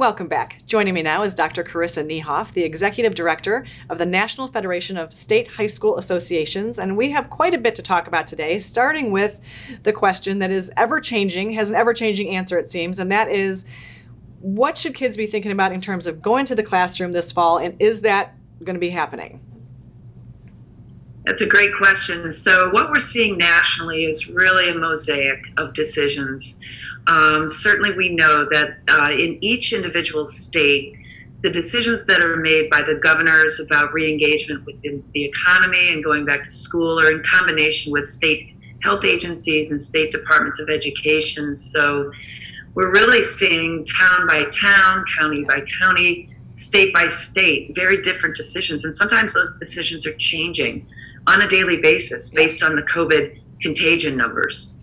Welcome back. Joining me now is Dr. Karissa Niehoff, the Executive Director of the National Federation of State High School Associations, and we have quite a bit to talk about today, starting with the question that is ever-changing, has an ever-changing answer it seems, and that is, what should kids be thinking about in terms of going to the classroom this fall, and is that going to be happening? That's a great question. So what we're seeing nationally is really a mosaic of decisions. Certainly we know that in each individual state, the decisions that are made by the governors about re-engagement within the economy and going back to school are in combination with state health agencies and state departments of education. So we're really seeing town by town, county by county, state by state, very different decisions. And sometimes those decisions are changing on a daily basis based on the COVID contagion numbers.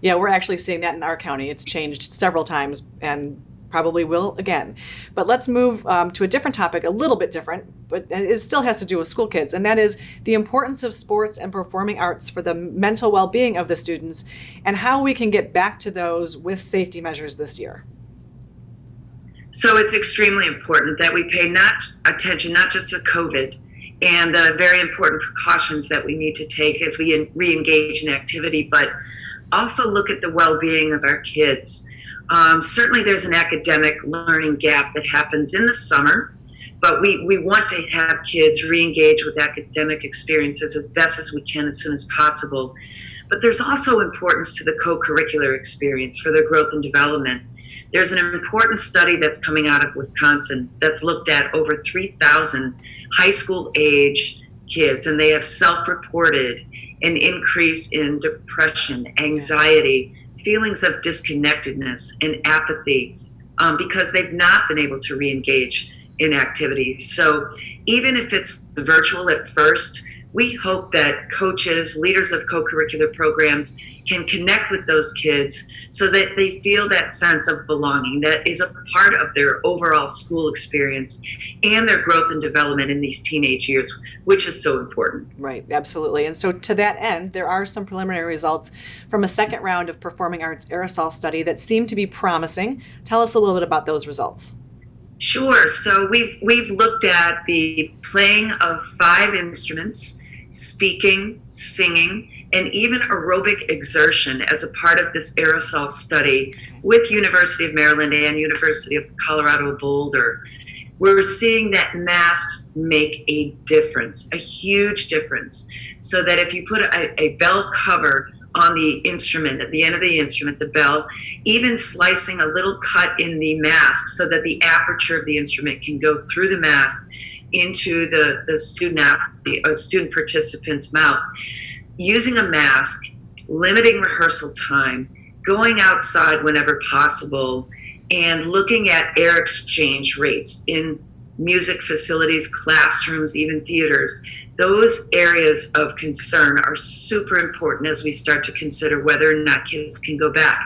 Yeah, we're actually seeing that in our county. It's changed several times and probably will again. But let's move to a different topic, a little bit different, but it still has to do with school kids, and that is the importance of sports and performing arts for the mental well-being of the students and how we can get back to those with safety measures this year. So it's extremely important that we pay attention not just to COVID and the very important precautions that we need to take as we re-engage in activity, but also look at the well-being of our kids. Certainly there's an academic learning gap that happens in the summer, but we want to have kids re-engage with academic experiences as best as we can as soon as possible. But there's also importance to the co-curricular experience for their growth and development. There's an important study that's coming out of Wisconsin that's looked at over 3,000 high school age kids, and they have self-reported an increase in depression, anxiety, feelings of disconnectedness and apathy because they've not been able to re-engage in activities. So even if it's virtual at first, we hope that coaches, leaders of co-curricular programs can connect with those kids so that they feel that sense of belonging that is a part of their overall school experience and their growth and development in these teenage years, which is so important. Right, absolutely. And so to that end, there are some preliminary results from a second round of Performing Arts Aerosol study that seem to be promising. Tell us a little bit about those results. Sure. So we've looked at the playing of 5 instruments, speaking, singing, and even aerobic exertion as a part of this aerosol study with University of Maryland and University of Colorado Boulder. We're seeing that masks make a difference, a huge difference. So that if you put a bell cover on the instrument, at the end of the instrument, the bell, even slicing a little cut in the mask so that the aperture of the instrument can go through the mask into the student participant's mouth. Using a mask, limiting rehearsal time, going outside whenever possible, and looking at air exchange rates in music facilities, classrooms, even theaters. Those areas of concern are super important as we start to consider whether or not kids can go back.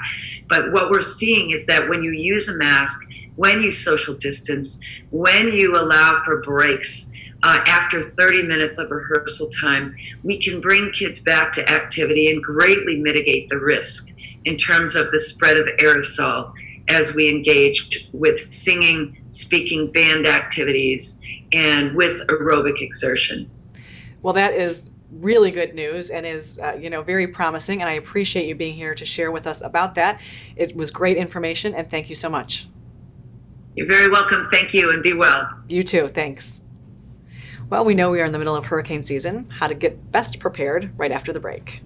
But what we're seeing is that when you use a mask, when you social distance, when you allow for breaks, after 30 minutes of rehearsal time, we can bring kids back to activity and greatly mitigate the risk in terms of the spread of aerosol as we engage with singing, speaking, band activities, and with aerobic exertion. Well, that is really good news and is very promising, and I appreciate you being here to share with us about that. It was great information, and thank you so much. You're very welcome. Thank you, and be well. You too. Thanks. Well, we know we are in the middle of hurricane season. How to get best prepared right after the break.